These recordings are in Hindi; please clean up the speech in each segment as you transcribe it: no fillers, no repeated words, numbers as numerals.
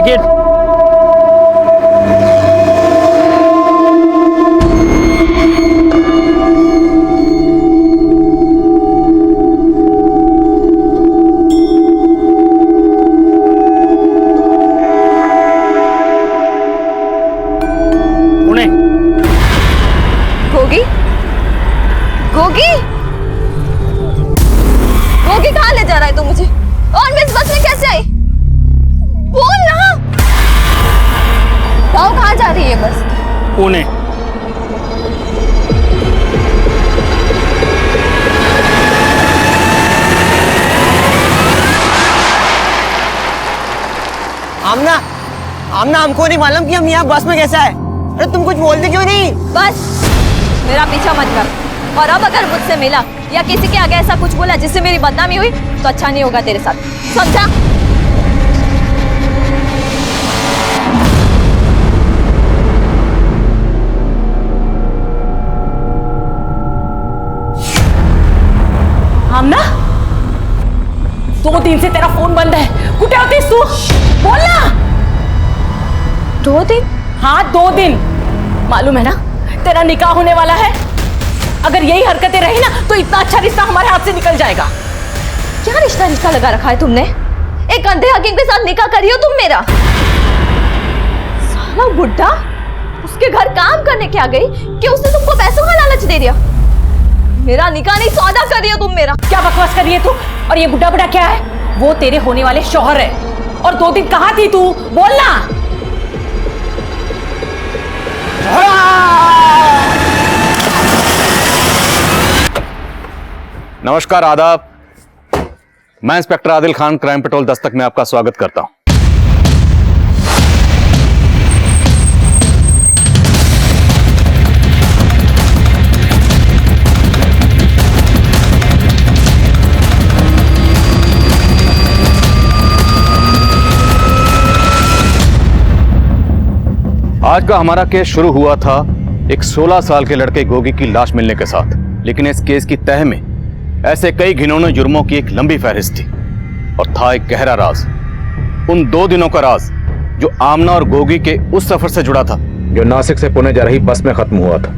टिकट। पुणे। गोगी, गोगी, गोगी कहाँ ले जा रहा है तू मुझे? और मैं इस बस में कैसे आई? बोल ना। गाँव कहाँ जा रही है बस? पुणे। आमना, आमना हमको नहीं मालूम कि हम यहाँ बस में कैसे आए। अरे तुम कुछ बोलते क्यों नहीं? बस मेरा पीछा मत कर। और अब अगर मुझसे मिला या किसी के आगे ऐसा कुछ बोला जिससे मेरी बदनामी हुई तो अच्छा नहीं होगा तेरे साथ, समझा? आमना, 2 दिन से तेरा फोन बंद है। कुठे होतीस तू? बोल ना। 2 दिन? हाँ 2 दिन। मालूम है ना तेरा निकाह होने वाला है। अगर यही हरकतें रही ना तो इतना अच्छा रिश्ता हमारे हाथ से निकल जाएगा। क्या रिश्ता रिश्ता लगा रखा है तुमने? एक अंधे हकीम के साथ निकाह करी हो तुम मेरा। साला बुड्ढा उसके घर काम करने क्या गई कि उसने तुमको पैसों का लालच दे दिया। मेरा निकाह नहीं सौदा कर रही हो तुम मेरा। क्या बकवास कर रही है तू? और ये बुड्ढा बुड्ढा क्या है? वो तेरे होने वाले शौहर है। और 2 दिन कहाँ थी तू? बोलना। नमस्कार, आदाब। मैं inspector Adil Khan, crime petrol Dastak में आपका स्वागत करता हूं। आज का हमारा केस शुरू हुआ था एक 16 साल के लड़के गोगी की लाश मिलने के साथ, लेकिन इस केस की तह में ऐसे कई घिनौने जुर्मों की एक लंबी फहरिस्त थी और था एक गहरा राज। उन 2 दिनों का राज जो आमना और गोगी के उस सफर से जुड़ा था जो नासिक से पुणे जा रही बस में खत्म हुआ था।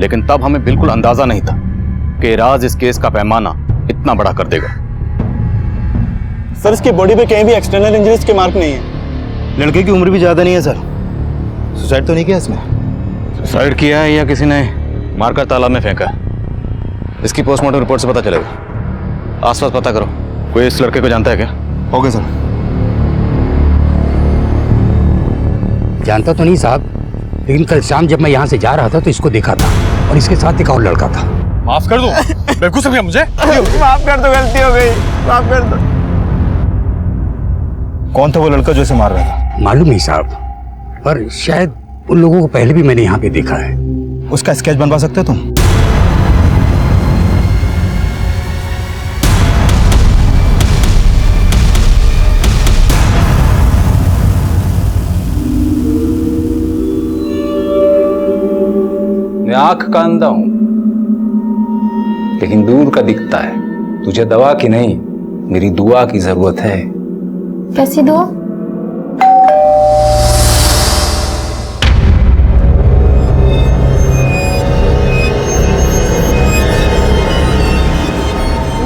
लेकिन तब हमें बिल्कुल अंदाजा नहीं था कि राज इस केस का पैमाना इतना बड़ा कर देगा। सर इसकी बॉडी पे कहीं भी एक्सटर्नल इंजरीज के मार्क नहीं है। लड़के की उम्र भी ज्यादा नहीं है सर। सुसाइड तो नहीं किया इसने? सुसाइड किया है या किसी ने मारकर तालाब में फेंका है, इसकी पोस्टमार्टम रिपोर्ट से पता चलेगा। आसपास पता करो, कोई इस लड़के को जानता है क्या? Okay sir. जानता तो नहीं साहब, लेकिन कल शाम जब मैं यहाँ से जा रहा था तो इसको देखा था और इसके साथ एक और लड़का था। माफ कर दो, बिल्कुल समझा मुझे। माफ कर दो, गलती हो गई, माफ कर दो। कौन था वो लड़का जो इसे मार रहा था? मालूम नहीं साहब, पर शायद उन लोगों को पहले भी मैंने यहाँ पे देखा है। उसका स्केच बनवा सकते हो तुम? मैं आंख का अंधा हूं, लेकिन दूर का दिखता है। तुझे दवा की नहीं, मेरी दुआ की जरूरत है। कैसी दुआ?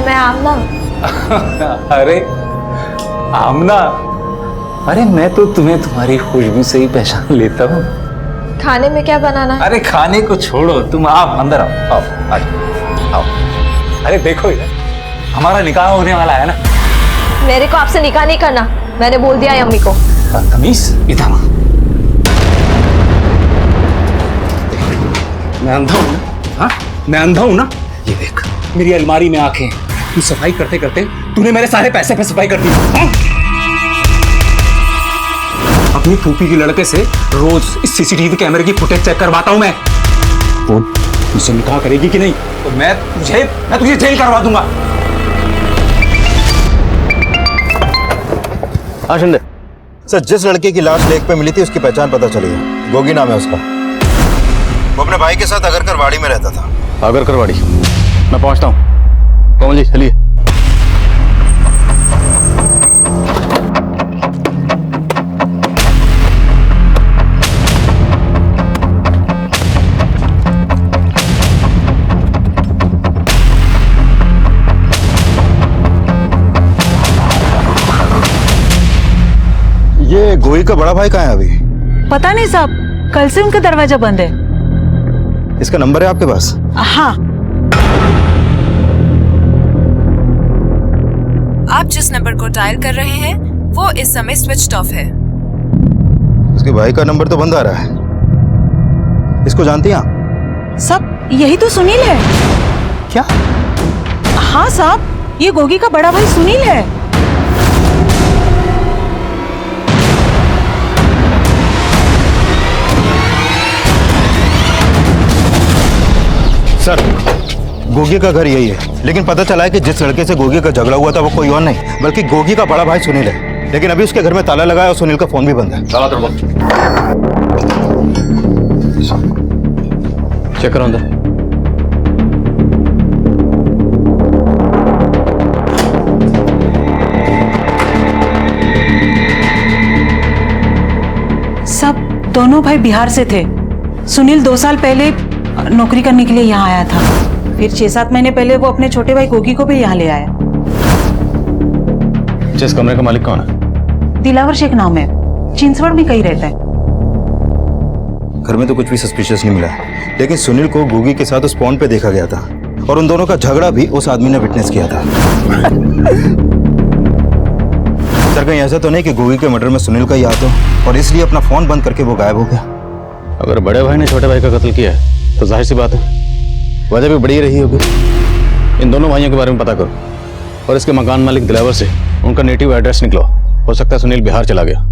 मैं आमना। अरे आमना, अरे मैं तो तुम्हें तुम्हारी खुशबू से ही पहचान लेता हूँ। खाने में क्या बनाना है? अरे खाने को छोड़ो, तुम आओ अंदर आओ। आओ आओ। अरे देखो यार, हमारा निकाह होने वाला है ना। मेरे को आपसे निकाह नहीं करना, मैंने बोल दिया है अम्मी को। तमीज इधर। मैं अंधा हूं ना? हाँ मैं अंधा हूं ना? ये देख मेरी अलमारी में आंखें। तू सफाई करते करते तूने मेरे सारे पैसे पे सफाई कर दी। हाँ? अपनी फूफी की लड़के से रोज इस सीसीटीवी कैमरे की फुटेज चेक करवाता हूं मैं। बोल मुझसे निकाह करेगी कि नहीं तो मैं तुझे जेल करवा दूंगा। हाँ शिंदे। सर जिस लड़के की लाश लेक पे मिली थी उसकी पहचान पता चली है। गोगी नाम है उसका। वो अपने भाई के साथ अगरकर वाड़ी में रहता था। अगरकर वाड़ी? मैं पहुंचता हूँ। कोमल जी चलिए। गोगी का बड़ा भाई कहाँ है अभी? पता नहीं साहब, कल से उनका दरवाजा बंद है। इसका नंबर है आपके पास? हाँ। आप जिस नंबर को डायल कर रहे हैं वो इस समय स्विच्ड ऑफ है। उसके भाई का नंबर तो बंद आ रहा है। इसको जानती हैं आप? साहब यही तो सुनील है। क्या? हाँ साहब, ये गोगी का बड़ा भाई सुनील है। सर, गोगी का घर यही है, लेकिन पता चला है कि जिस लड़के से गोगी का झगड़ा हुआ था वो कोई और नहीं बल्कि गोगी का बड़ा भाई सुनील है। लेकिन अभी उसके घर में ताला लगा है और सुनील का फोन भी बंद है। ताला तोड़ो। चेक करो अंदर। सब दोनों भाई बिहार से थे। सुनील 2 साल पहले नौकरी करने के लिए यहाँ आया था। फिर 6-7 महीने पहले वो अपने छोटे भाई गोगी को भी यहाँ ले आया। इस कमरे का मालिक कौन है? दिलावर शेख नाम है, चिंचवड़ में कहीं रहता है। घर में तो कुछ भी सस्पिशियस नहीं मिला, लेकिन सुनील को गोगी के साथ उस पॉन्ड पे देखा गया था और उन दोनों का झगड़ा भी उस आदमी ने विटनेस किया था। सर, कहीं ऐसा तो नहीं कि गोगी के मर्डर में सुनील का ही हाथ हो और इसलिए अपना फोन बंद करके वो गायब हो गया? अगर बड़े भाई ने छोटे भाई का कत्ल किया है तो जाहिर सी बात है वजह भी बड़ी रही होगी। इन दोनों भाइयों के बारे में पता करो और इसके मकान मालिक दिलावर से उनका नेटिव एड्रेस निकलो। हो सकता है सुनील बिहार चला गया।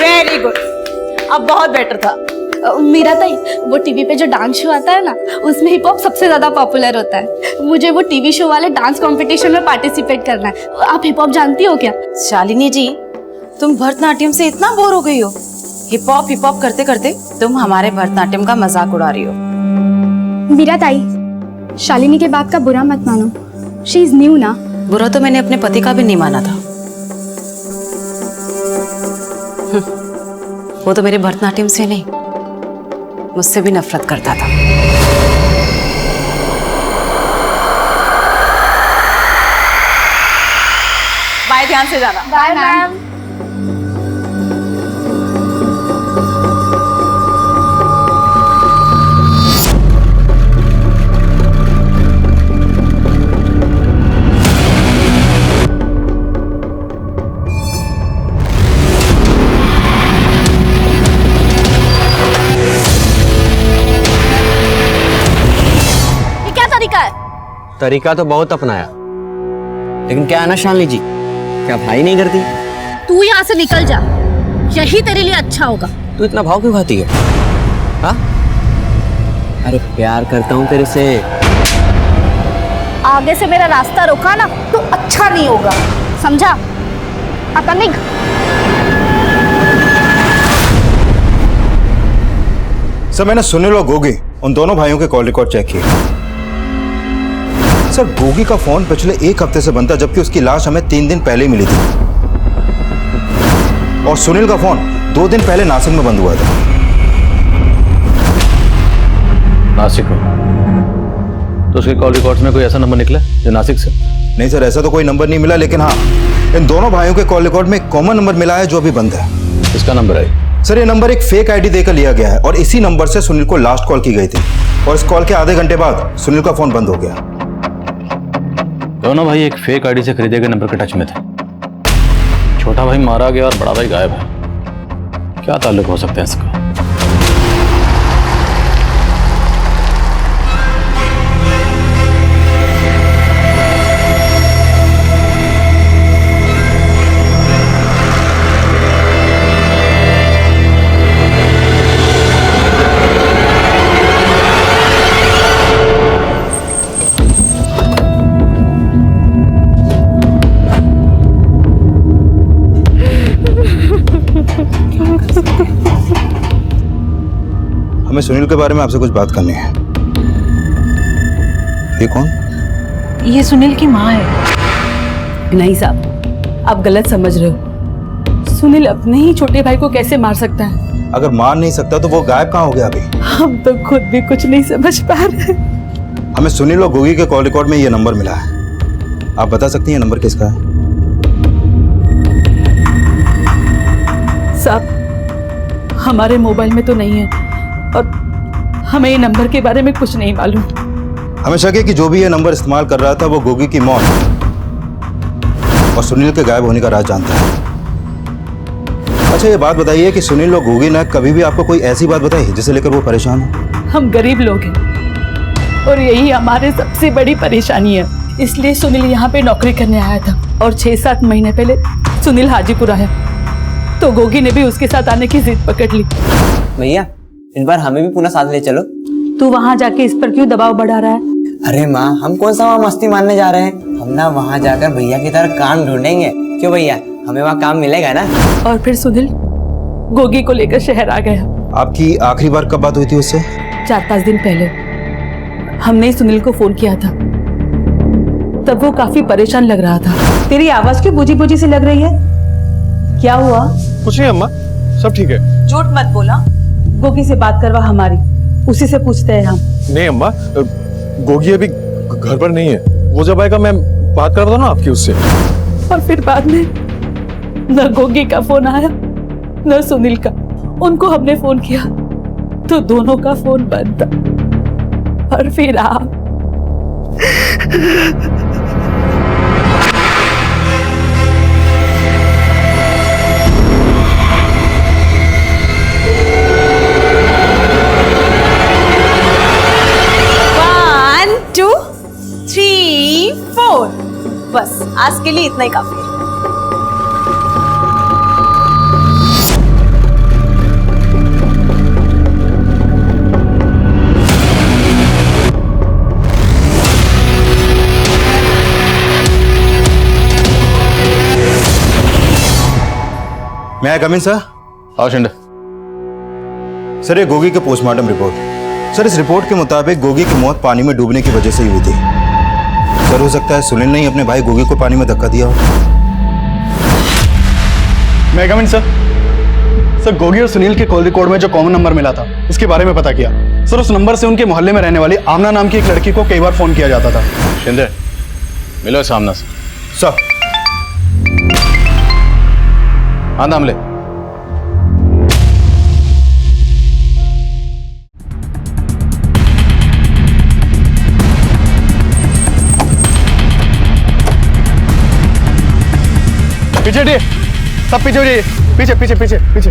वेरी गुड, अब बहुत बेटर था। मीरा ताई, वो टीवी पे जो डांस शो आता है ना, उसमें हिप हॉप सबसे ज्यादा पॉपुलर होता है। मुझे वो टीवी शो वाले डांस कंपटीशन में पार्टिसिपेट करना है। आप हिप हॉप जानती हो क्या? शालिनी जी, तुम भरतनाट्यम से इतना बोर हो गई हो? हिप हॉप करते करते तुम हमारे भरतनाट्यम का मजाक उड़ा रही हो। मीरा ताई, शालिनी के बात का बुरा मत मानो। शी इज न्यू ना। बुरा तो मैंने अपने पति का भी नहीं माना था। वो तो मेरे भरतनाट्यम से नहीं, मुझसे भी नफरत करता था। बाय, ध्यान से जाना। Bye ma'am. तरीका तो बहुत अपनाया, लेकिन क्या है ना शालिनी जी, क्या भाई नहीं करती? तू यहाँ से निकल जा, यही तेरे लिए अच्छा होगा। तू इतना भाव क्यों खाती है? हाँ? अरे प्यार करता हूँ तेरे से। आगे से मेरा रास्ता रोका ना तो अच्छा नहीं होगा, समझा? आता नहीं। सर, मैंने सुनील और गोगी उन दोनों भाइयों के कॉल रिकॉर्ड चेक किए। सर, गोगी का फोन पिछले 1 हफ्ते से बंद था, जबकि उसकी लाश हमें 3 दिन पहले ही मिली थी। और सुनील का फोन 2 दिन पहले नासिक में बंद हुआ था। नासिक में? तो उसके कॉल रिकॉर्ड्स में कोई ऐसा नंबर निकला जो नासिक से? नहीं सर, ऐसा तो कोई नंबर नहीं मिला, लेकिन हाँ, इन दोनों भाइयों के कॉल रिकॉर्ड में एक कॉमन नंबर मिला है जो अभी बंद है। इसका नंबर है? सर, ये नंबर एक फेक आईडी देकर लिया गया है और इसी नंबर से सुनील को लास्ट कॉल की गई थी और इस कॉल के आधे घंटे बाद सुनील का फोन बंद हो गया। दोनों भाई एक फेक आईडी से खरीदे गए नंबर के टच में थे। छोटा भाई मारा गया और बड़ा भाई गायब है। क्या ताल्लुक हो सकता है इसका? हमें सुनील के बारे में आपसे कुछ बात करनी है। ये कौन? ये सुनील की माँ है। नहीं साहब, आप गलत समझ रहे हो। सुनील अपने ही छोटे भाई को कैसे मार सकता है? अगर मार नहीं सकता तो वो गायब कहाँ हो गया अभी? हम तो खुद भी कुछ नहीं समझ पा रहे। हमें सुनील और गोगी के कॉल रिकॉर्ड में ये नंबर मिला है। आप बता सकती हैं नंबर किसका है? साहब, हमारे मोबाइल में तो नहीं है और हमें ये नंबर के बारे में कुछ नहीं मालूम। हमें शक है कि जो भी ये नंबर इस्तेमाल कर रहा था वो गोगी की मौत और सुनील के गायब होने का राज जानता है। अच्छा, ये बात बताइए कि सुनील और गोगी ने कभी भी आपको कोई ऐसी बात बताई है जिसे लेकर वो परेशान हो? हम गरीब लोग हैं और यही हमारे सबसे बड़ी परेशानी है। इसलिए सुनील यहाँ पे नौकरी करने आया था और 6-7 महीने पहले सुनील हाजीपुर आया तो गोगी ने भी उसके साथ आने की जिद पकड़ ली। भैया, इस बार हमें भी पुनः साथ ले चलो। तू वहाँ जाके इस पर क्यों दबाव बढ़ा रहा है? अरे माँ, हम कौन सा वहाँ मस्ती मारने जा रहे हैं? हम ना वहाँ जाकर भैया की तरह काम ढूंढेंगे। क्यों भैया, हमें वहाँ काम मिलेगा ना? और फिर सुनील गोगी को लेकर शहर आ गया। आपकी आखिरी बार कब बात हुई थी उससे? 4-5 दिन पहले हमने सुनील को फोन किया था, तब वो काफी परेशान लग रहा था। तेरी आवाज क्यों बुझी बुझी सी लग रही है? क्या हुआ? कुछ नहीं अम्मा, सब ठीक है। झूठ मत बोला। गोगी से बात करवा हमारी, उसी से पूछते हैं हम। नहीं अम्मा, गोगी अभी घर पर नहीं है। वो जब आएगा मैं बात करता हूँ ना आपकी उससे। और फिर बाद में न गोगी का फोन आया न सुनील का। उनको हमने फोन किया तो दोनों का फोन बंद था। और फिर आप बस आज के लिए इतना ही काफी है। मैं कम इन सर? आओ शिंदे। सर, ये गोगी के पोस्टमार्टम रिपोर्ट। सर, इस रिपोर्ट के मुताबिक गोगी की मौत पानी में डूबने की वजह से ही हुई थी। सर, हो सकता है सुनील ने ही अपने भाई गोगी को पानी में धक्का दिया हो। मैं कम इन सर? सर, गोगी और सुनील के कॉल रिकॉर्ड में जो कॉमन नंबर मिला था उसके बारे में पता किया। सर, उस नंबर से उनके मोहल्ले में रहने वाली आमना नाम की एक लड़की को कई बार फोन किया जाता था। शिंदे, मिलो सामने से। सर। हाँ, नाम ले। पीछे हटिए, सब पीछे हो जाइए। पीछे पीछे पीछे पीछे।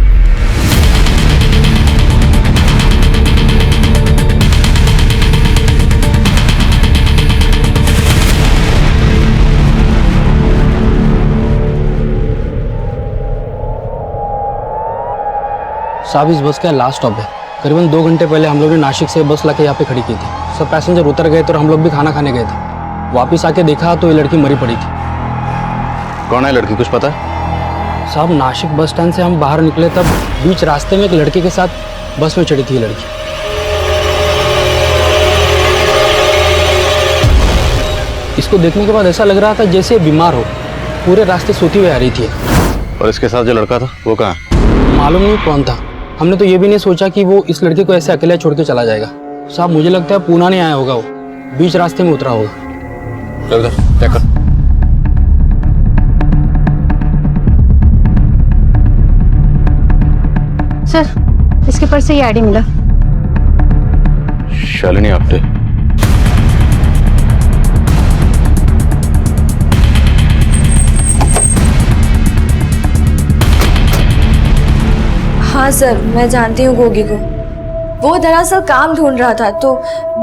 साहब, इस बस का लास्ट स्टॉप है। करीबन 2 घंटे पहले हम लोग ने नासिक से बस लाके यहाँ पे खड़ी की थी। सब पैसेंजर उतर गए थे और हम लोग भी खाना खाने गए थे। वापस आके देखा तो ये लड़की मरी पड़ी थी। कौन है लड़की, कुछ पता है? साहब, नासिक बस स्टैंड से हम बाहर निकले तब बीच रास्ते में एक लड़के के साथ बस में चढ़ी थी ये लड़की। इसको देखने के बाद ऐसा लग रहा था जैसे बीमार हो। पूरे रास्ते सोती हुई आ रही थी। और इसके साथ जो लड़का था वो कहाँ? मालूम नहीं कौन था। हमने तो ये भी नहीं सोचा कि वो इस लड़के को ऐसे अकेले छोड़ के चला जाएगा। साहब, मुझे लगता है पूना नहीं आया होगा, वो बीच रास्ते में उतरा होगा। उधर चेक कर। सर, इसके पर्स से ये आईडी मिला। शालिनी आप्टे। हाँ सर, मैं जानती हूँ गोगी को। वो दरअसल काम ढूंढ रहा था, तो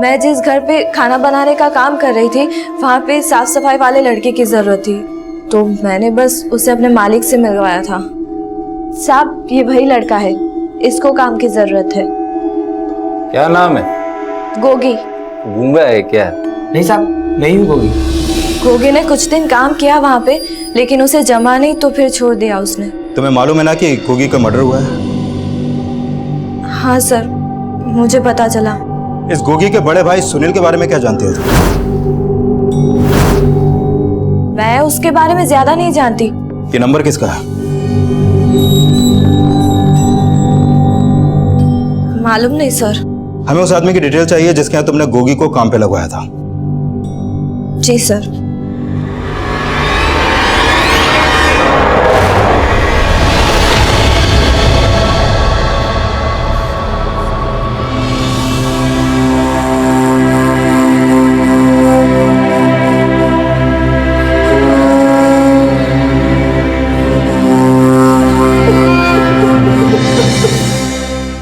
मैं जिस घर पे खाना बनाने का काम कर रही थी वहाँ पे साफ सफाई वाले लड़के की ज़रूरत थी, तो मैंने बस उसे अपने मालिक से मिलवाया था। साहब, ये वही लड़का है, इसको काम की ज़रूरत है। क्या नाम है? गोगी। गूंगा है क्या? नहीं साहब, नहीं हूँ गोगी। गोगी ने कुछ दिन काम किया वहाँ पे, लेकिन उसे जमा नहीं तो फिर छोड़ दिया उसने। तुम्हें मालूम है ना कि गोगी का मर्डर हुआ है? हाँ सर, मुझे पता चला। इस गोगी के बड़े भाई सुनील के बारे में क्या जानते हो? मैं उसके बारे में ज्यादा नहीं जानती। ये नंबर किसका है? मालूम नहीं सर। हमें उस आदमी की डिटेल चाहिए जिसके यहाँ तुमने गोगी को काम पे लगवाया था। जी सर।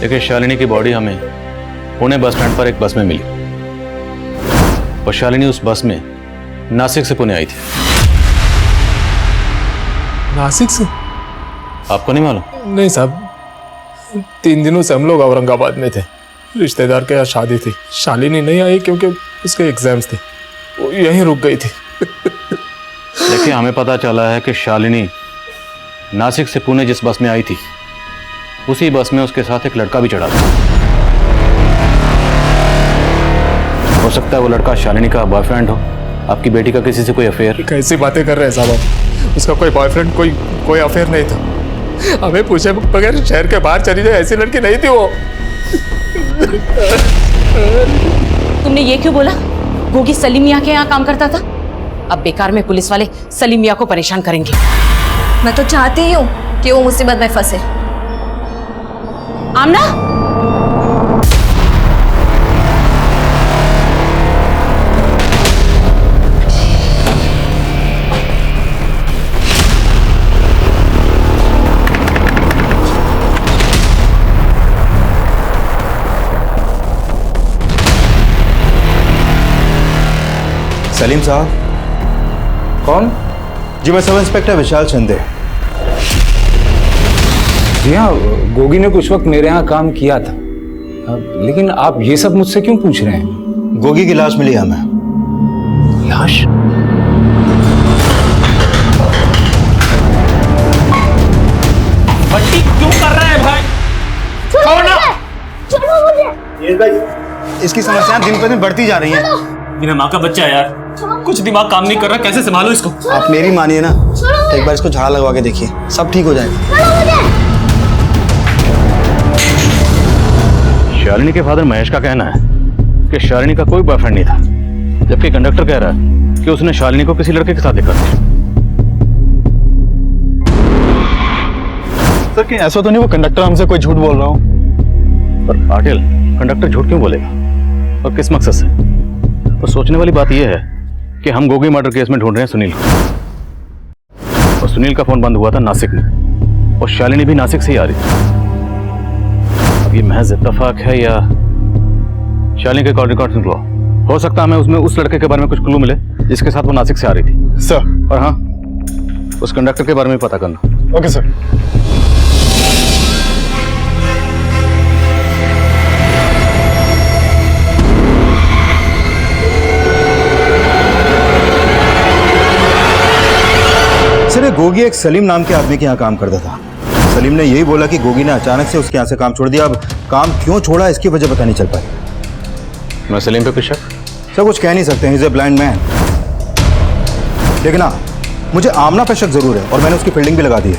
देखिए, शालिनी की बॉडी हमें पुणे बस स्टैंड पर एक बस में मिली और शालिनी उस बस में नासिक से पुणे आई थी। नासिक से? आपको नहीं मालूम? नहीं साहब, 3 दिनों से हम लोग औरंगाबाद में थे। रिश्तेदार के यहाँ शादी थी। शालिनी नहीं आई क्योंकि उसके एग्जाम्स थे, वो यहीं रुक गई थी। देखिए, हमें पता चला है कि शालिनी नासिक से पुणे जिस बस में आई थी उसी बस में उसके साथ एक लड़का भी चढ़ा था। हो सकता है वो लड़का शालिनी का बॉयफ्रेंड हो, आपकी बेटी का किसी से कोई अफेयर। कैसी बातें कर रहे हैं साहब? उसका कोई बॉयफ्रेंड, कोई अफेयर नहीं था। हमें पूछे बगैर शहर के बाहर चली जाए ऐसी लड़की नहीं थी वो। तुमने ये क्यों बोला? गोगी सलीम मियाँ के यहाँ काम करता था। अब बेकार में पुलिस वाले सलीम मियाँ को परेशान करेंगे। मैं तो चाहती ही हूँ कि वो मुसीबत में फंसे। आमना, सलीम साहब। कौन? जी, मैं सब इंस्पेक्टर विशाल शिंदे। जी हाँ, गोगी ने कुछ वक्त मेरे यहाँ काम किया था। लेकिन आप ये सब मुझसे क्यों पूछ रहे हैं? गोगी की लाश मिली हमें। लाश? बट्टी क्यों कर रहा है भाई? इसकी समस्याएं दिन पर दिन बढ़ती जा रही हैं। बिना माँ का बच्चा है यार, कुछ दिमाग काम नहीं कर रहा, कैसे संभालो इसको? आप मेरी मानिए ना, एक बार इसको झाड़ा लगवा के देखिए, सब ठीक हो जाएगा। शालिनी के फादर महेश का कहना है कि शालिनी का कोई बॉयफ्रेंड नहीं था, जबकि कंडक्टर कह रहा है कि उसने शालिनी को किसी लड़के के साथ देखा था। सर, कहीं ऐसा तो नहीं वो कंडक्टर हमसे कोई झूठ बोल रहा हो? पर पाटिल, कंडक्टर झूठ क्यों बोलेगा और किस मकसद से? तो सोचने वाली बात यह है कि हम गोगी मर्डर केस में ढूंढ रहे हैं सुनील को, और सुनील का फोन बंद हुआ था नासिक में, और शालिनी भी नासिक से ही आ रही थी। अब ये महज इत्तेफाक है या शालिनी के कॉल रिकॉर्ड्स निकलो? हो सकता है हमें उसमें उस लड़के के बारे में कुछ क्लू मिले जिसके साथ वो नासिक से आ रही थी। सर। और हाँ, उस कंडक्टर के बारे में पता करना। Okay sir. सर, गोगी एक सलीम नाम के आदमी के यहाँ काम करता था। सलीम ने यही बोला कि गोगी ने अचानक से उसके यहाँ से काम छोड़ दिया। अब काम क्यों छोड़ा इसकी वजह पता नहीं चल पाई। मैं सलीम पे कुछ शक? सर, कुछ कह नहीं सकते, he is a blind man. लेकिन हाँ, मुझे आमना पे शक जरूर है और मैंने उसकी फील्डिंग भी लगा दी है।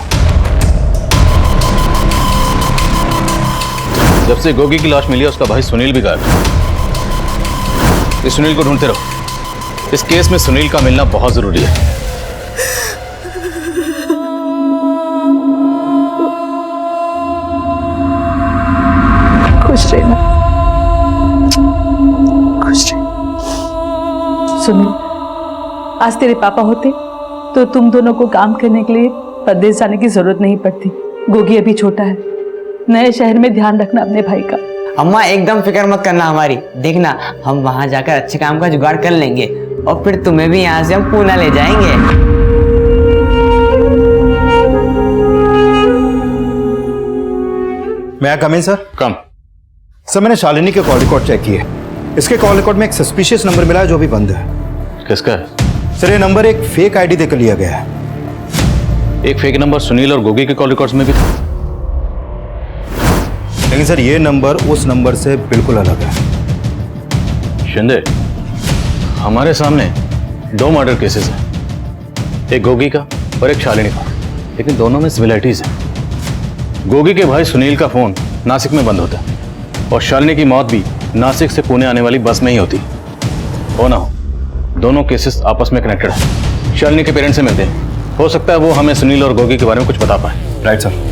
जब से गोगी की लाश मिली है उसका भाई सुनील भी गायब है। इस सुनील को ढूंढते रहो। इस केस में सुनील का मिलना बहुत जरूरी है। खुश रहना, खुश रह। सुनील, आज तेरे पापा होते तो तुम दोनों को काम करने के लिए परदेश जाने की जरूरत नहीं पड़ती। गोगी अभी छोटा है, नए शहर में ध्यान रखना अपने भाई का। अम्मा, एकदम फिक्र मत करना हमारी। देखना, हम वहां जाकर अच्छे काम का जुगाड़ कर लेंगे और फिर तुम्हें भी यहाँ से हम पूना ले जाएंगे। मैं कम इन सर? कम। सर, मैंने शालिनी के कॉल रिकॉर्ड चेक किए। इसके कॉल रिकॉर्ड में एक सस्पिशियस नंबर मिला है जो भी बंद है। किसका है? सर, ये नंबर एक फेक आईडी देकर लिया गया है। एक फेक नंबर सुनील और गोगी के कॉल रिकॉर्ड्स में भी था। लेकिन सर, ये नंबर उस नंबर से बिल्कुल अलग है। शिंदे, हमारे सामने 2 मर्डर केसेस हैं, एक गोगी का और एक शालिनी का, लेकिन दोनों में सिमिलरिटीज है। गोगी के भाई सुनील का फोन नासिक में बंद होता है और शालिनी की मौत भी नासिक से पुणे आने वाली बस में ही होती। हो ना हो, दोनों केसेस आपस में कनेक्टेड है। शालिनी के पेरेंट्स से मिलते हैं, हो सकता है वो हमें सुनील और गोगी के बारे में कुछ बता पाए। Right sir.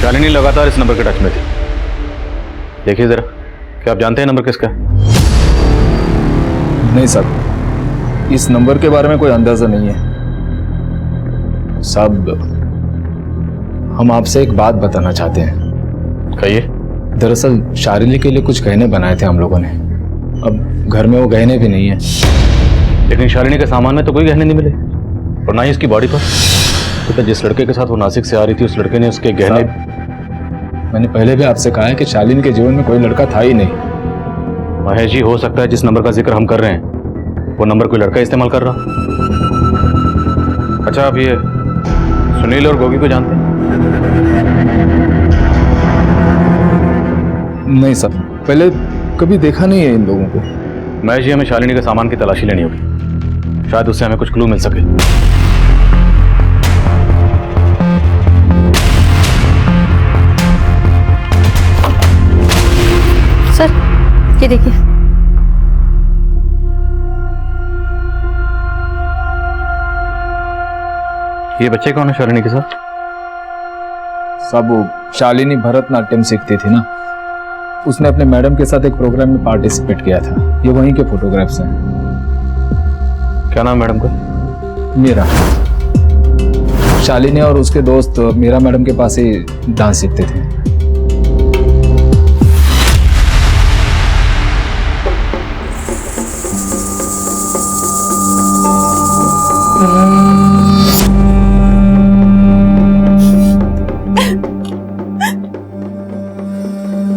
शालिनी लगातार इस नंबर के टच में थी। देखिए जरा, क्या आप जानते हैं नंबर किसका है? नहीं सर, इस नंबर के बारे में कोई अंदाजा नहीं है साहब। हम आपसे एक बात बताना चाहते हैं। कहिए। दरअसल शालिनी के लिए कुछ गहने बनाए थे हम लोगों ने, अब घर में वो गहने भी नहीं है। लेकिन शालिनी के सामान में तो कोई गहने नहीं मिले और ना ही उसकी बॉडी पर। तो जिस लड़के के साथ वो नासिक से आ रही थी उस लड़के ने उसके गहने। मैंने पहले भी आपसे कहा है कि शालिनी के जीवन में कोई लड़का था ही नहीं। महेश जी, हो सकता है जिस नंबर का जिक्र हम कर रहे हैं वो नंबर कोई लड़का इस्तेमाल कर रहा। अच्छा, आप ये सुनील और गोगी को जानते हैं? नहीं सर, पहले कभी देखा नहीं है इन लोगों को। महेश जी, हमें शालिनी के सामान की तलाशी लेनी होगी, शायद उससे हमें कुछ क्लू मिल सके। सर ये देखिए। ये बच्चे कौन है शालिनी के साथ? सब वो शालिनी भरतनाट्यम सीखती थी ना, उसने अपने मैडम के साथ एक प्रोग्राम में पार्टिसिपेट किया था। ये वहीं के फोटोग्राफ्स हैं। क्या नाम मैडम का? मीरा। शालिनी और उसके दोस्त मीरा मैडम के पास ही डांस सीखते थे।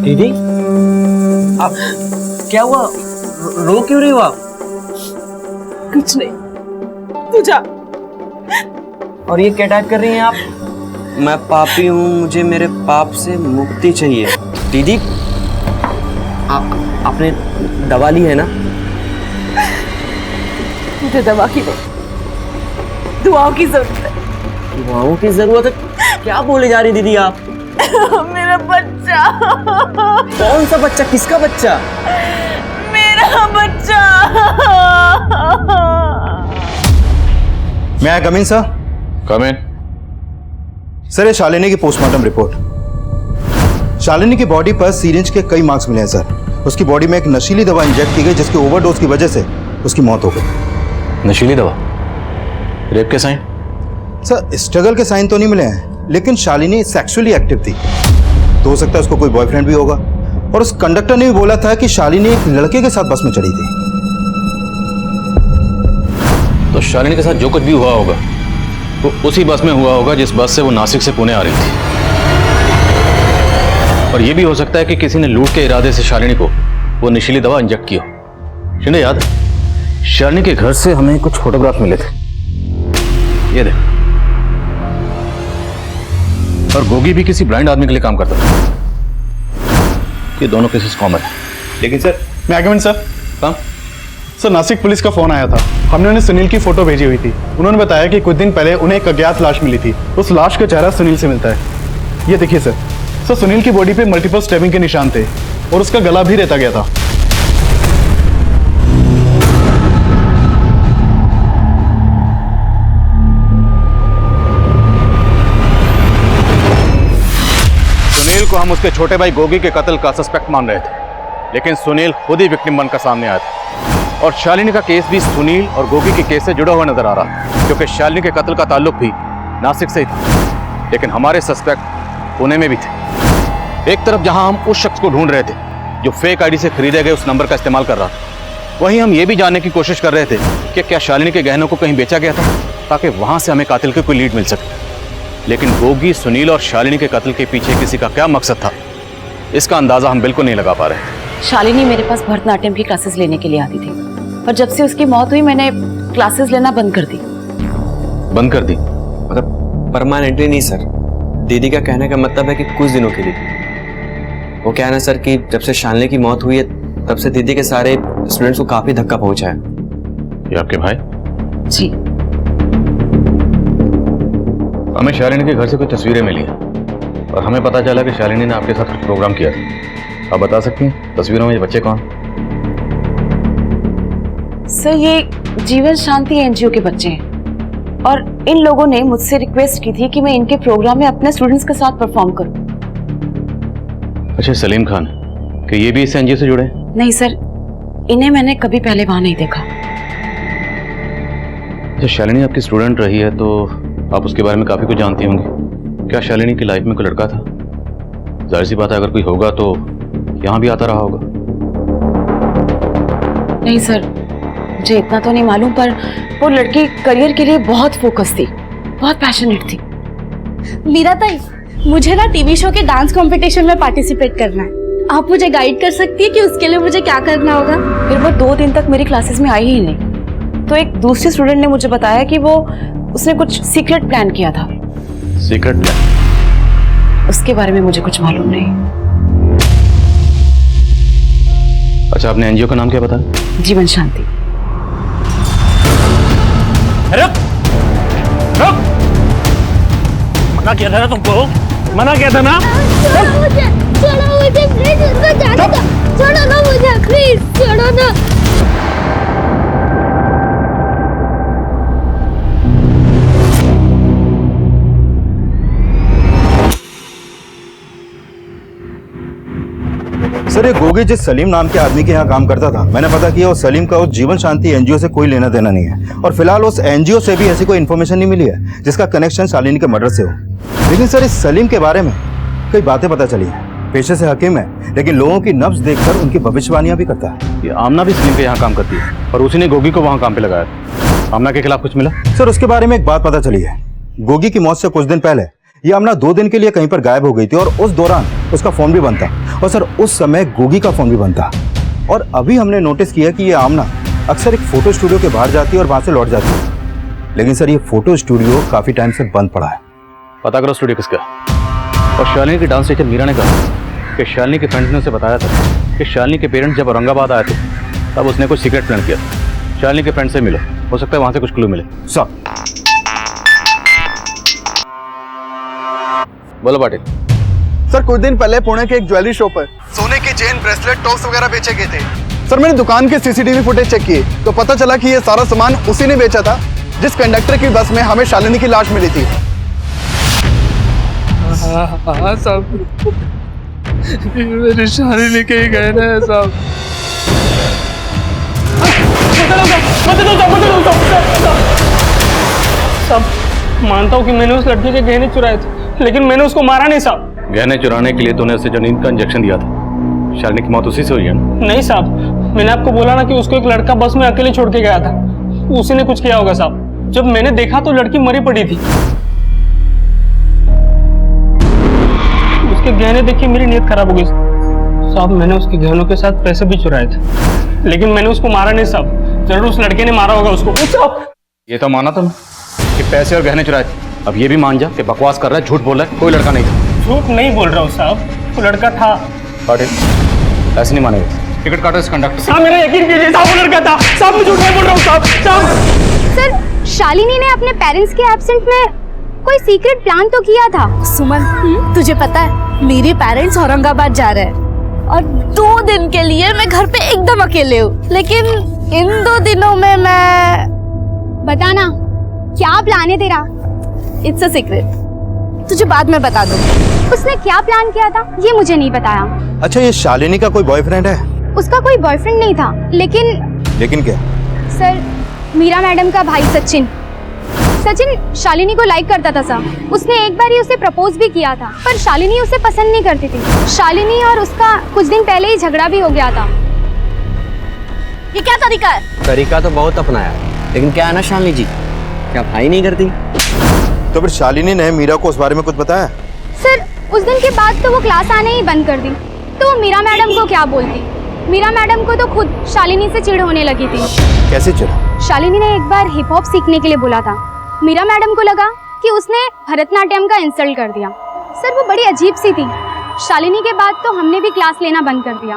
दीदी, आप क्या हुआ? रो क्यों रही हो आप? कुछ नहीं, तू जा। और ये क्या टाइप कर रही हैं आप? मैं पापी हूँ, मुझे मेरे पाप से मुक्ति चाहिए। दीदी, आपने दवा ली है ना? मुझे दवा की नहीं, दुआओं की जरूरत है। दुआओं की जरूरत है? क्या बोले जा रही दीदी आप? मेरा बच्चा। कौन सा बच्चा? किसका बच्चा? मेरा बच्चा। मैं कम इन सर? कम इन। सर, ये शालिनी की पोस्टमार्टम रिपोर्ट। शालिनी की बॉडी पर सीरिंज के कई मार्क्स मिले हैं सर। उसकी बॉडी में एक नशीली दवा इंजेक्ट की गई जिसकी ओवरडोज की वजह से उसकी मौत हो गई। नशीली दवा? रेप के साइन? सर, स्ट्रगल के साइन तो नहीं मिले हैं, लेकिन शालिनी सेक्सुअली एक्टिव थी, तो हो सकता है उसको कोई बॉयफ्रेंड भी होगा। और उस कंडक्टर ने भी बोला था कि शालिनी एक लड़के के साथ बस में चढ़ी थी। तो शालिनी के साथ जो कुछ भी हुआ होगा वो उसी बस में हुआ होगा जिस बस से वो नासिक से पुणे आ रही थी। और ये भी हो सकता है कि किसी ने लूट के इरादे से शालिनी को वो नशीली दवा इंजेक्ट की हो। शिंदे, याद है शालिनी के घर से हमें कुछ फोटोग्राफ मिले थे, ये देख। और गोगी भी किसी ब्लाइंड आदमी के लिए काम करता था। ये दोनों केसेस कॉमन है। लेकिन सर, मैं आगे सर। कहाँ? सर, नासिक पुलिस का फोन आया था। हमने उन्हें सुनील की फोटो भेजी हुई थी। उन्होंने बताया कि कुछ दिन पहले उन्हें एक अज्ञात लाश मिली थी। उस लाश का चेहरा सुनील से मिलता है। ये देखिए सर। सर, सुनील की बॉडी पे मल्टीपल स्टैबिंग के निशान थे और उसका गला भी रेता गया था। सुनील को हम उसके छोटे भाई गोगी के कत्ल का सस्पेक्ट मान रहे थे, लेकिन सुनील खुद ही विक्टिम बनकर सामने आया था। और शालिनी का केस भी सुनील और गोगी के केस से जुड़ा हुआ नजर आ रहा है, क्योंकि शालिनी के कत्ल का ताल्लुक भी नासिक से ही था, लेकिन हमारे सस्पेक्ट पुणे में भी थे। एक तरफ जहां हम उस शख्स को ढूंढ रहे थे जो फेक आईडी से खरीदे गए उस नंबर का इस्तेमाल कर रहा था, वहीं हम ये भी जानने की कोशिश कर रहे थे कि क्या शालिनी के गहनों को कहीं बेचा गया था, ताकि वहां से हमें कातिल की कोई लीड मिल सके। लेकिन गोगी, सुनील और शालिनी के कत्ल के पीछे किसी का क्या मकसद था, इसका अंदाजा हम बिल्कुल नहीं लगा पा रहे। शालिनी मेरे पास भरतनाट्यम की क्लासेस लेने के लिए आती थी, पर जब से उसकी मौत हुई मैंने क्लासेस लेना बंद कर दी। बंद कर दी? मतलब परमानेंटली नहीं सर, दीदी का कहने का मतलब है कि कुछ दिनों के लिए। वो क्या है ना सर कि जब से शालिनी की मौत हुई है तब से दीदी के सारे स्टूडेंट्स को काफी धक्का पहुंचा है। ये आपके भाई? जी। हमें शालिनी के घर से कुछ तस्वीरें मिली हैं और हमें पता चला कि शालिनी ने आपके साथ कुछ प्रोग्राम किया था। आप बता सकती हैं तस्वीरों में ये बच्चे कौन? सर ये जीवन शांति एनजीओ के बच्चे हैं और इन लोगों ने मुझसे रिक्वेस्ट की थी कि मैं इनके प्रोग्राम में अपने स्टूडेंट्स के साथ परफॉर्म करूं। अच्छा, सलीम खान, कि ये भी इस एनजीओ से जुड़े हैं? नहीं सर, इन्हें मैंने कभी पहले वहां नहीं देखा। अच्छा, शालिनी आपकी स्टूडेंट रही है तो आप उसके बारे में काफी कुछ जानती होंगी। क्या शालिनी की लाइफ में कोई लड़का था? जाहिर सी बात है, अगर कोई होगा तो यहाँ भी आता रहा होगा। नहीं सर, मुझे इतना तो नहीं मालूम, पर वो लड़की करियर के लिए बहुत फोकस थी, बहुत पैशनेट थी। मीरा ताई, मुझे ना टीवी शो के डांस कंपटीशन में पार्टिसिपेट करना है। आप मुझे गाइड कर सकती है कि उसके लिए मुझे क्या करना होगा? फिर वो 2 दिन तक मेरी क्लासेस में आई ही नहीं, तो एक दूसरे स्टूडेंट ने मुझे बताया कि उसने कुछ सीक्रेट प्लान किया था। Secret plan? उसके बारे में मुझे कुछ मालूम नहीं। अच्छा, आपने एनजीओ का नाम क्या बताया? जीवन शांति। रुक! रुक! मना किया था ना तुमको? मना किया था ना? छोड़ो मुझे प्लीज, उसको जाने दो। छोड़ो ना मुझे प्लीज, छोड़ो ना। सर, ये गोगी जिस सलीम नाम के आदमी के यहाँ काम करता था, मैंने पता किया उस सलीम का उस जीवन शांति एनजीओ से कोई लेना देना नहीं है और फिलहाल उस एनजीओ से भी ऐसी कोई इन्फॉर्मेशन नहीं मिली है जिसका कनेक्शन शालिनी के मर्डर से हो। लेकिन सर, इस सलीम के बारे में कई बातें पता चली है। पेशे से हकीम है लेकिन लोगों की नब्ज देखकर उनकी भविष्यवाणियां भी करता है। ये आमना भी सलीम के यहाँ काम करती है और उसी ने गोगी को वहाँ काम पे लगाया था। आमना के खिलाफ कुछ मिला? सर, उसके बारे में एक बात पता चली है। गोगी की मौत से कुछ दिन पहले ये आमना 2 दिन के लिए कहीं पर गायब हो गई थी और उस दौरान उसका फोन भी बंद था और सर उस समय गोगी का फोन भी बंद था। और अभी हमने नोटिस किया कि ये आमना अक्सर एक फोटो स्टूडियो के बाहर जाती है और वहां से लौट जाती है। लेकिन सर, ये फोटो स्टूडियो काफी टाइम से बंद पड़ा है। पता करो स्टूडियो किसका। और शालिनी की डांस टीचर मीरा ने कहा कि शालिनी के फ्रेंड्स ने उसे बताया था कि शालिनी के पेरेंट्स जब औरंगाबाद आए थे तब उसने कुछ सीक्रेट प्लान किया था। शालिनी के फ्रेंड से मिलो, हो सकता है वहां से कुछ क्लू मिले। सर, बोलो पाटिल। सर, कुछ दिन पहले पुणे के एक ज्वेलरी शॉप पर सोने के चेन, ब्रेसलेट, टॉप्स वगैरह बेचे गए थे। सर, मैंने दुकान के सीसीटीवी फुटेज चेक किए तो पता चला कि ये सारा सामान उसी ने बेचा था जिस कंडक्टर की बस में हमें शालिनी की लाश मिली थी। हाँ साहब, मेरी शालिनी के ही गहने हैं साहब। साहब, मानता हूँ कि मैंने उस लड़की के गहने चुराए थे लेकिन मैंने उसको मारा नहीं साहब। गहने चुराने के लिए तूने उसे जो नींद का इंजेक्शन दिया था, शालिनी की मौत उसी से हुई है ना? नहीं साहब, मैंने आपको बोला ना कि उसको एक लड़का बस में अकेले छोड़ के गया था, उसी ने कुछ किया होगा साहब। जब मैंने देखा तो लड़की मरी पड़ी थी। उसके गहने देख के मेरी नीयत खराब हो गई साहब। मैंने उसके गहनों के साथ पैसे भी चुराए थे लेकिन मैंने उसको मारा नहीं साहब। जरूर उस लड़के ने मारा होगा उसको। साहब, ये तो माना तुम कि पैसे और गहने चुराए थे, अब ये भी मान जा कि बकवास कर रहा है, झूठ बोल रहा है, कोई लड़का नहीं था। झूठ नहीं बोल रहा हूँ साहब, वो लड़का था। पाटिल, ऐसे नहीं मानेगा। टिकट काटो इस कंडक्टर। साहब, मेरा यकीन कीजिए साहब, वो लड़का था साहब, मैं झूठ नहीं बोल रहा हूँ साहब। सर, शालिनी ने अपने पेरेंट्स के एब्सेंट में कोई सीक्रेट प्लान तो किया था। सुमन, तुझे पता है मेरे पेरेंट्स औरंगाबाद जा रहे हैं और 2 दिन के लिए मैं घर पे एकदम अकेले हूँ। लेकिन इन 2 दिनों में मैं... बताना क्या प्लान है तेरा? इट्स अ सीक्रेट, तुझे बाद में बता दूंगी। उसने क्या प्लान किया था ये मुझे नहीं बताया। अच्छा, ये शालिनी का कोई बॉयफ्रेंड है? उसका कोई बॉयफ्रेंड नहीं था लेकिन क्या? सर, मीरा मैडम का भाई सचिन शालिनी को लाइक करता था सर। उसने एक बार ही उसे प्रपोज भी किया था पर शालिनी उसे पसंद नहीं करती थी। शालिनी और उसका कुछ दिन पहले ही झगड़ा भी हो गया था। ये क्या तरीका है? तरीका तो बहुत अपनाया लेकिन क्या है ना शालिनी जी, क्या भाई नहीं करती? तो फिर शालिनी ने मीरा को उस बारे में कुछ बताया? सर, उस दिन के बाद तो वो क्लास आने ही बंद कर दी। तो मीरा मैडम को क्या बोलती? मीरा मैडम को तो खुद शालिनी से चिढ़ होने लगी थी। कैसे चिढ़? शालिनी ने एक बार हिप हॉप सीखने के लिए बोला था। मीरा मैडम को लगा कि उसने भरतनाट्यम का इंसल्ट कर दिया सर वो बड़ी अजीब सी थी। शालिनी के बाद तो हमने भी क्लास लेना बंद कर दिया।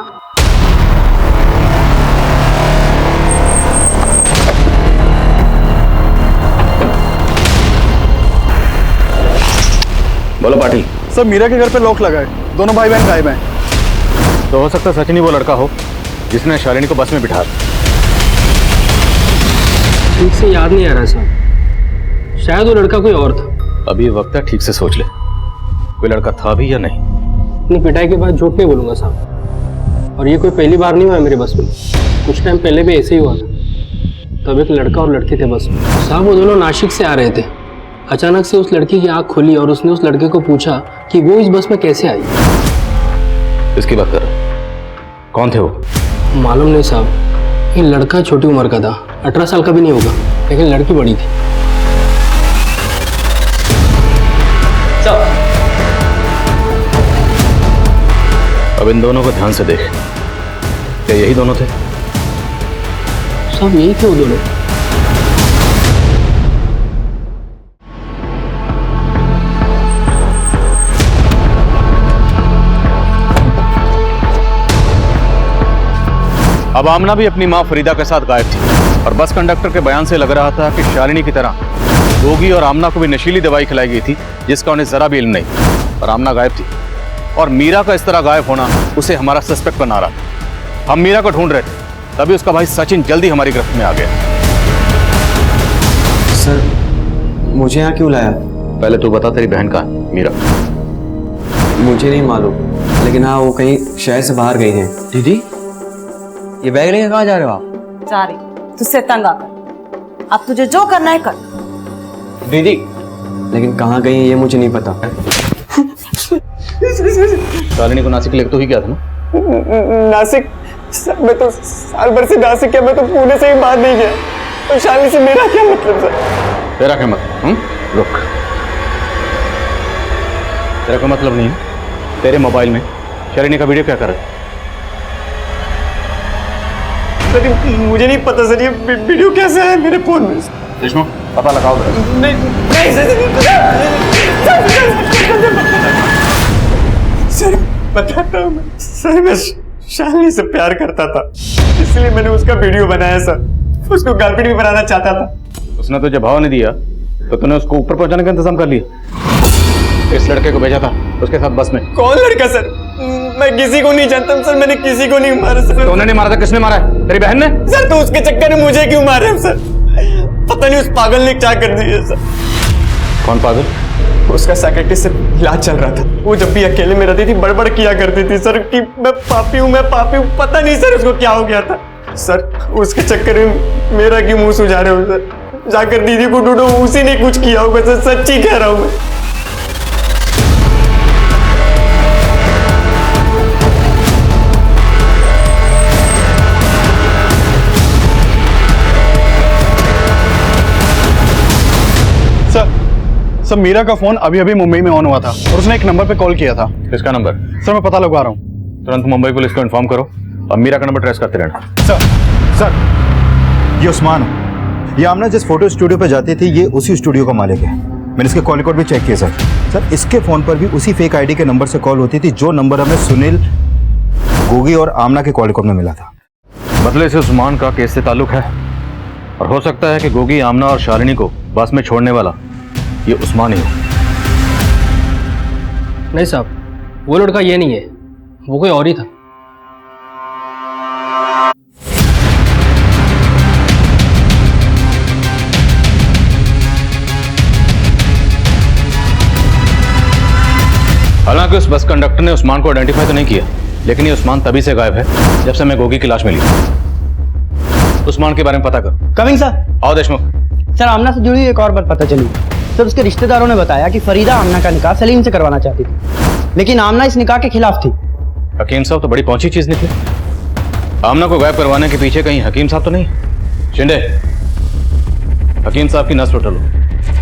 बोलो पाटिल। सर मीरा के घर पे लॉक लगा है, दोनों भाई बहन गायब हैं। तो हो सकता है सचिन ही वो लड़का हो जिसने शालिनी को बस में बिठा दिया। ठीक से याद नहीं आ रहा साहब, शायद वो लड़का कोई और था। अभी वक्त है, ठीक से सोच ले, कोई लड़का था भी या नहीं। अपनी पिटाई के बाद झूठ नहीं बोलूंगा साहब, और ये कोई पहली बार नहीं हुआ मेरे बस में, कुछ टाइम पहले भी ऐसे ही हुआ था। तब एक लड़का और लड़की थे बस में साहब, वो दोनों नासिक से आ रहे थे। अचानक से उस लड़की की आंख खुली और उसने उस लड़के को पूछा कि वो इस बस में कैसे आई। इसकी बात कर, कौन थे वो? मालूम नहीं साहब, ये लड़का छोटी उम्र का था, 18 साल का भी नहीं होगा, लेकिन लड़की बड़ी थी। अब इन दोनों को ध्यान से देख, क्या यही दोनों थे? सब यही थे वो दोनों। अब आमना भी अपनी मां फरीदा के साथ गायब थी और बस कंडक्टर के बयान से लग रहा था कि शालिनी की तरह गोगी और आमना को भी नशीली दवाई खिलाई गई थी जिसका उन्हें जरा भी इल्म नहीं। और आमना गायब थी और मीरा का इस तरह गायब होना उसे हमारा सस्पेक्ट बना रहा था। हम मीरा को ढूंढ रहे थे, तभी उसका भाई सचिन जल्दी हमारी गिरफ्त में आ गया। सर मुझे यहाँ क्यों लाया? पहले तू बता, तेरी बहन कहाँ है मीरा? मुझे नहीं मालूम, लेकिन हाँ वो कहीं शहर से बाहर गई है। दीदी ये बैग लेकर कहाँ जा रहे हो आप? जा रही, तुझसे तंग आकर। अब तुझे जो करना है कर। दीदी लेकिन कहाँ गई ये मुझे नहीं पता। शालिनी को नासिक लेकर तो ही गया था ना? नासिक? सर मैं तो साल भर से नासिक गया, मैं तो पुणे से ही बाहर नहीं गया। और शालिनी से मेरा क्या मतलब सर? तेरा क्या मतलब? रुक, तेरा कोई मतलब नहीं है। तेरे मोबाइल में शालिनी का वीडियो क्या कर रहा है? सर मुझे नहीं पता सर, ये वीडियो कैसे है मेरे फोन में? देशमुख पता लगाओ। नहीं सर बताता हूँ मैं। सर मैं शालिनी से प्यार करता था, इसलिए मैंने उसका वीडियो बनाया सर। उसको गर्लफ्रेंड भी बनाना चाहता था। उसने तुझे भाव नहीं दिया तो तूने उसको ऊपर पहुंचाने का इंतजाम कर लिया। इस लड़के को भेजा था उसके साथ बस में। कौन लड़का सर? मैं किसी को नहीं जानता सर, मैंने किसी को नहीं मारा सर। तूने नहीं मारा था, किसने मारा है? तेरी बहन ने? सर तो उसके चक्कर में मुझे क्यों मारे हैं सर? पता नहीं उस पागल ने क्या कर दिया सर। कौन पागल? उसका सेक्रेटरी से इलाज चल रहा था। वो जब भी अकेले में रहती थी बड़बड़ किया करती थी सर कि मैं पापी हूँ, मैं पापी हूँ। पता नहीं सर उसको क्या हो गया था सर। उसके चक्कर में मेरा क्यों मुंह सुझा रहे हो सर? जाकर दीदी को ढूंढो, उसी ने कुछ किया होगा सर, सच्ची कह रहा हूँ मैं। सर मीरा का फोन अभी अभी मुंबई में ऑन हुआ था और उसने एक नंबर पे कॉल किया था। किसका नंबर? सर मैं पता लगवा रहा हूँ। तुरंत मुंबई पुलिस को इन्फॉर्म करो और मीरा का नंबर ट्रेस करते रहना। सर ये उस्मान है। ये आमना जिस फोटो स्टूडियो पे जाती थी ये उसी स्टूडियो का मालिक है। मैंने इसके कॉल रिकॉर्ड भी चेक किया सर। सर इसके फोन पर भी उसी फेक आईडी के नंबर से कॉल होती थी जो नंबर हमें सुनील, गोगी और आमना के कॉल रिकॉर्ड में मिला था। मतलब इसे उस्मान का केस से ताल्लुक है और हो सकता है कि गोगी, आमना और शालिनी को बस में छोड़ने वाला ये उस्मान ही हो। नहीं साहब, वो लड़का ये नहीं है, वो कोई और ही था। हालांकि उस बस कंडक्टर ने उस्मान को आइडेंटिफाई तो नहीं किया, लेकिन ये उस्मान तभी से गायब है जब से मैं गोगी की लाश मिली। उस्मान के बारे में पता कर। Coming sir. आओ देशमुख। सर आमना से जुड़ी एक और बात पता चली। सर उसके रिश्तेदारों ने बताया कि फरीदा आमना का निकाह सलीम से करवाना चाहती थी, लेकिन आमना इस निकाह के खिलाफ थी। हकीम साहब तो बड़ी पहुंची चीज निकली। आमना को गायब करवाने के पीछे कहीं हकीम साहब तो नहीं? शिंदे, हकीम साहब की नस उठा लो।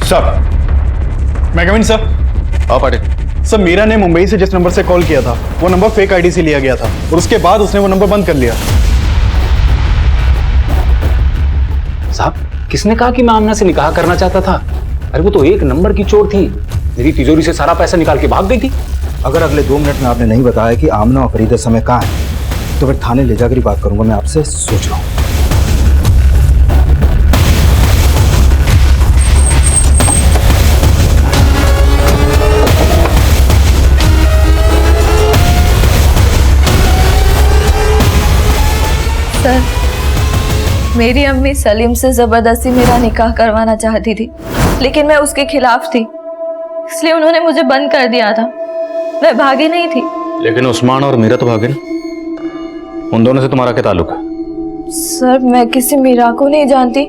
सर मैं कमिंग सर। आओ पाटिल। सर मीरा ने मुंबई से जिस नंबर से कॉल किया था वो नंबर फेक आईडी से लिया गया था और उसके बाद उसने वो नंबर बंद कर लिया। साहब किसने कहा कि मैं आमना से निकाह करना चाहता था? अरे वो तो एक नंबर की चोर थी, मेरी तिजोरी से सारा पैसा निकाल के भाग गई थी। अगर अगले 2 मिनट में आपने नहीं बताया कि आमना और फरीदा समय कहाँ है तो फिर थाने ले जाकर ही बात करूंगा। मैं आपसे सोच रहा हूँ। सर, मेरी अम्मी सलीम से जबरदस्ती मेरा निकाह करवाना चाहती थी, लेकिन मैं उसके खिलाफ थी, इसलिए उन्होंने मुझे बंद कर दिया था। मैं भागी नहीं थी। लेकिन उस्मान और मीरा तो भागे ना, उन दोनों से तुम्हारा क्या ताल्लुक है? सर, मैं किसी मीरा को नहीं जानती,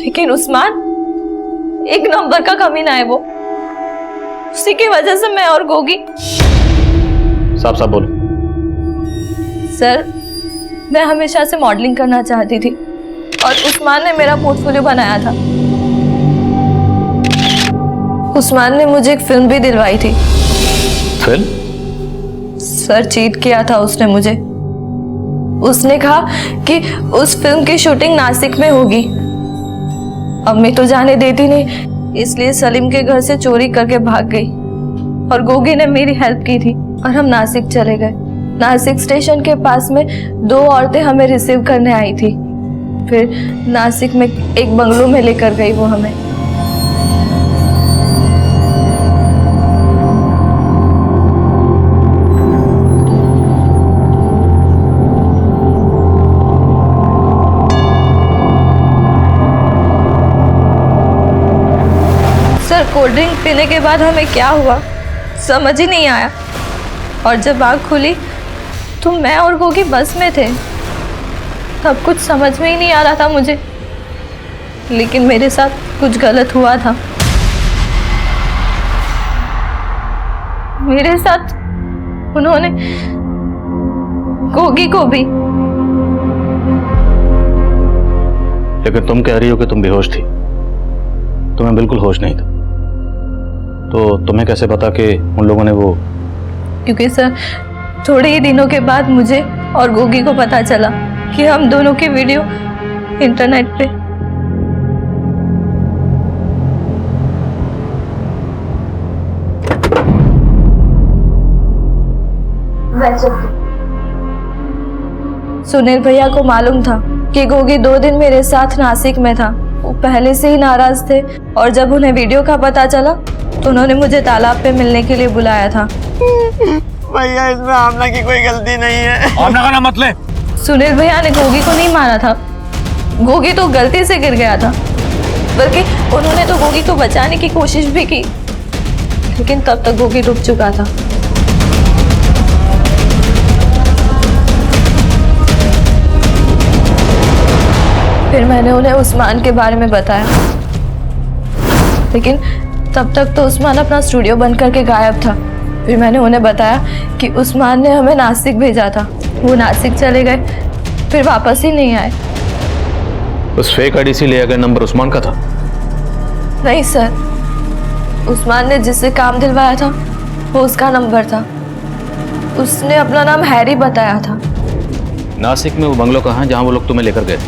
लेकिन उस्मान एक नंबर का कमीना है। वो उसी की वजह से मैं और गोगी। साफ साफ बोलो। सर, मैं हमेशा से मॉडलिंग करना चाहती थी और उस्मान ने मेरा पोर्टफोलियो बनाया था। उस्मान ने मुझे एक फिल्म भी दिलवाई थी। फिल्म? सर, चीट किया था उसने मुझे। उसने कहा कि उस फिल्म की शूटिंग नासिक में होगी। अम्मी तो जाने देती नहीं, इसलिए सलीम के घर से चोरी करके भाग गई और गोगी ने मेरी हेल्प की थी और हम नासिक चले गए। नासिक स्टेशन के पास में 2 औरतें हमें रिसीव करने आई थी। फिर नासिक में एक बंगलो में लेकर गई वो हमें। सर, कोल्ड ड्रिंक पीने के बाद हमें क्या हुआ समझ ही नहीं आया, और जब आँख खुली तो मैं और गोगी बस में थे। तब कुछ समझ में ही नहीं आ रहा था मुझे, लेकिन मेरे साथ कुछ गलत हुआ था। मेरे साथ उन्होंने गोगी को भी। लेकिन तुम कह रही हो कि तुम बेहोश थी, तुम्हें बिल्कुल होश नहीं था, तो तुम्हें कैसे पता कि उन लोगों ने वो? क्योंकि सर, थोड़े ही दिनों के बाद मुझे और गोगी को पता चला कि हम दोनों की वीडियो इंटरनेट पे। सुनील भैया को मालूम था कि गोगी 2 दिन मेरे साथ नासिक में था। वो पहले से ही नाराज थे और जब उन्हें वीडियो का पता चला तो उन्होंने मुझे तालाब पे मिलने के लिए बुलाया था। भैया, इसमें आमना की कोई गलती नहीं है। आमना का नाम मत ले। सुनील भैया ने गोगी को नहीं मारा था, गोगी तो गलती से गिर गया था। बल्कि उन्होंने तो गोगी को बचाने की कोशिश भी की, लेकिन तब तक गोगी डूब चुका था। फिर मैंने उन्हें उस्मान के बारे में बताया, लेकिन तब तक तो उस्मान अपना स्टूडियो बंद करके गायब था। फिर मैंने उन्हें बताया कि उस्मान ने हमें नासिक भेजा था। वो नासिक चले गए, फिर वापस ही नहीं आए। उस फेक आईडी से लिया गया नंबर उस्मान का था? नहीं सर, उस्मान ने जिससे काम दिलवाया था वो उसका नंबर था। उसने अपना नाम हैरी बताया था। नासिक में वो बंगलो कहाँ है जहाँ वो लोग तुम्हें लेकर गए?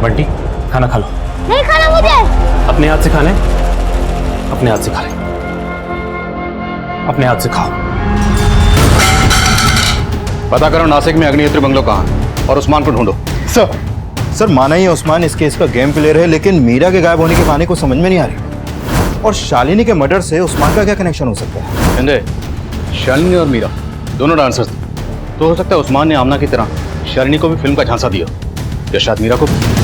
बंटी, खाना खा लो। नहीं खाना मुझे। अपने हाथ से खाने, अपने हाथ से खा ले, अपने हाथ से खाओ। पता करो नासिक में अग्निहोत्री बंगलो कहाँ है और उस्मान को ढूंढो। सर माना ही उस्मान इस केस का गेम प्लेयर है, लेकिन मीरा के गायब होने की कहानी को समझ में नहीं आ रही। और शालिनी के मर्डर से उस्मान का क्या कनेक्शन हो सकता है? संजय, शालिनी और मीरा दोनों डांसर्स थे, तो हो सकता है उस्मान ने आमना की तरह शालिनी को भी फिल्म का झांसा दिया, या शायद मीरा को भी।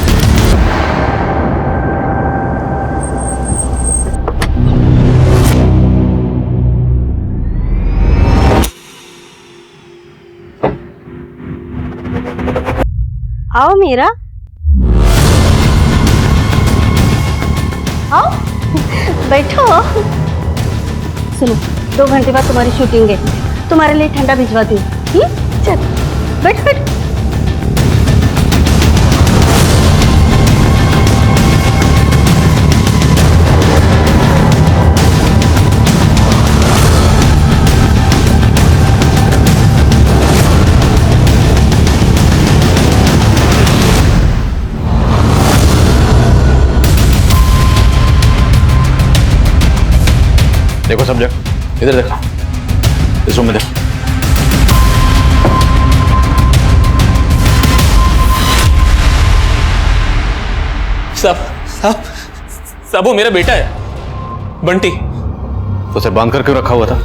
आओ मीरा, आओ बैठो। सुनो, 2 घंटे बाद तुम्हारी शूटिंग है, तुम्हारे लिए ठंडा भिजवाती हूँ। चल बैठ बैठ। सब्जेक्ट इधर देखो, इस रूम में देखो। साहब वो मेरा बेटा है, बंटी। उसे बांध कर क्यों रखा हुआ था?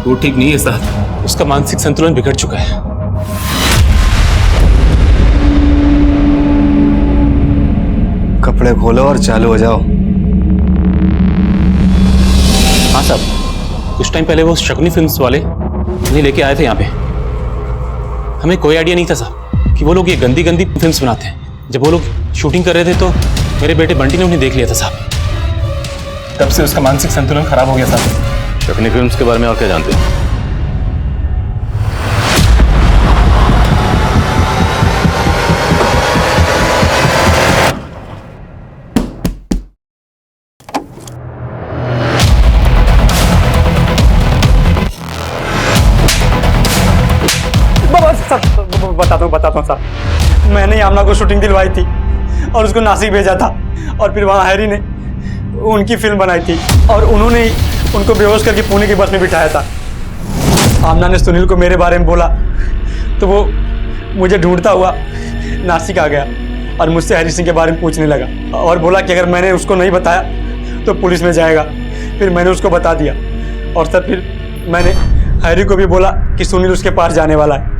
वो ठीक नहीं है साहब, उसका मानसिक संतुलन बिगड़ चुका है। कपड़े खोलो और चालू हो जाओ। हाँ साहब, कुछ टाइम पहले वो शकुनी फिल्म्स वाले उन्हें लेके आए थे यहाँ पे। हमें कोई आइडिया नहीं था साहब कि वो लोग ये गंदी गंदी फिल्म्स बनाते हैं। जब वो लोग शूटिंग कर रहे थे तो मेरे बेटे बंटी ने उन्हें देख लिया था साहब। तब से उसका मानसिक संतुलन खराब हो गया साहब। शकुनी फिल्म्स के बारे में और क्या जानते हैं? बताता हूँ साहब। मैंने आमना को शूटिंग दिलवाई थी और उसको नासिक भेजा था, और फिर वहाँ हैरी ने उनकी फिल्म बनाई थी और उन्होंने उनको बेहोश करके पुणे की बस में बिठाया था। आमना ने सुनील को मेरे बारे में बोला तो वो मुझे ढूंढता हुआ नासिक आ गया और मुझसे हैरी सिंह के बारे में पूछने लगा और बोला कि अगर मैंने उसको नहीं बताया तो पुलिस में जाएगा। फिर मैंने उसको बता दिया और तब फिर मैंने हैरी को भी बोला कि सुनील उसके पास जाने वाला है।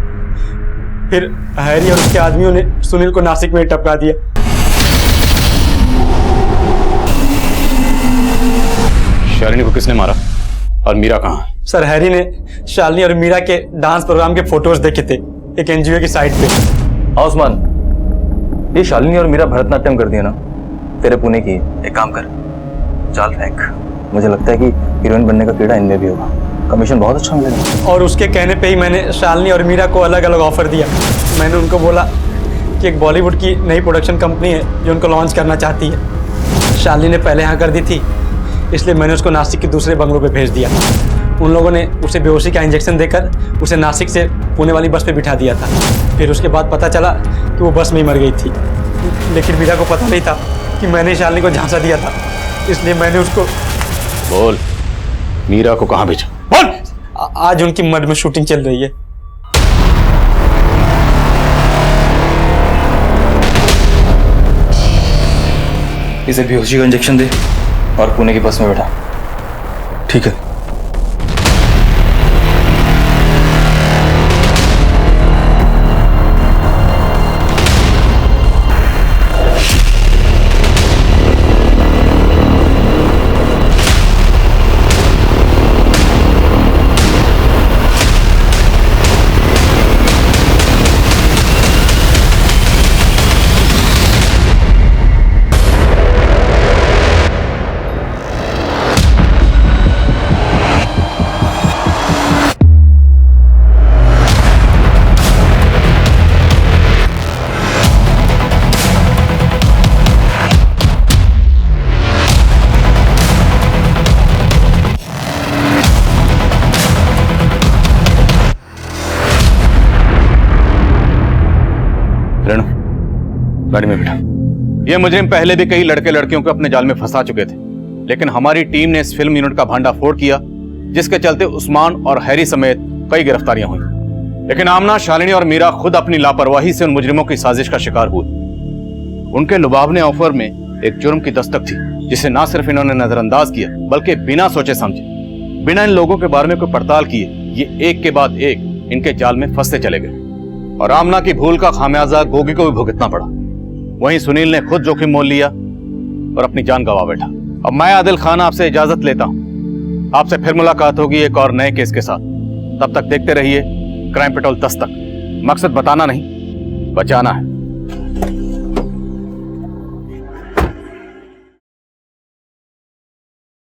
फिर हैरी और उसके आदमियों ने सुनील को नासिक में टपका दिया। शालिनी को किसने मारा और मीरा कहाँ? सर, हैरी ने शालिनी और मीरा के डांस प्रोग्राम के फोटोज देखे थे एक एनजीओ की साइट पे। उस्मान, ये शालिनी और मीरा भरतनाट्यम कर दिया ना, तेरे पुणे की। एक काम कर, जाल फेंक। मुझे लगता है कि हीरोइन बनने का कीड़ा इनमें भी होगा, कमीशन बहुत अच्छा मिलेगा। और उसके कहने पे ही मैंने शालिनी और मीरा को अलग अलग ऑफर दिया। मैंने उनको बोला कि एक बॉलीवुड की नई प्रोडक्शन कंपनी है जो उनको लॉन्च करना चाहती है। शालिनी ने पहले हाँ कर दी थी, इसलिए मैंने उसको नासिक के दूसरे बंगलों पे भेज दिया। उन लोगों ने उसे बेहोशी का इंजेक्शन देकर उसे नासिक से पुणे वाली बस पे बिठा दिया था। फिर उसके बाद पता चला कि वो बस में ही मर गई थी, लेकिन मीरा को पता नहीं था कि मैंने शालिनी को झांसा दिया था, इसलिए मैंने उसको। बोल, मीरा को कहाँ भेजा? बोल। आज उनकी मड में शूटिंग चल रही है। इसे बेहोशी का इंजेक्शन दे और पुणे की बस में बैठा। ठीक है। रेणु, गाड़ी में बैठा। ये मुजरिम पहले भी कई लड़के लड़कियों को अपने जाल में फंसा चुके थे, लेकिन हमारी टीम ने इस फिल्म यूनिट का भांडाफोड़ किया, जिसके चलते उस्मान और हैरी समेत कई गिरफ्तारियां हुई। लेकिन आमना, शालिनी और मीरा खुद अपनी लापरवाही से उन मुजरिमों की साजिश का शिकार हुए। उनके लुभावने ऑफर में एक जुर्म की दस्तक थी, जिसे ना सिर्फ इन्होंने नजरअंदाज किया, बल्कि बिना सोचे समझे, बिना इन लोगों के बारे में कोई पड़ताल किए, ये एक के बाद एक इनके जाल में फंसते चले गए। और आमना की भूल का खामियाजा गोगी को भी भुगतना पड़ा। वहीं सुनील ने खुद जोखिम मोल लिया और अपनी जान गंवा बैठा। अब मैं आदिल खान आपसे इजाजत लेता हूं। आपसे फिर मुलाकात होगी एक और नए केस के साथ। तब तक देखते रहिए क्राइम पेट्रोल 10 तक। मकसद बताना नहीं, बचाना है।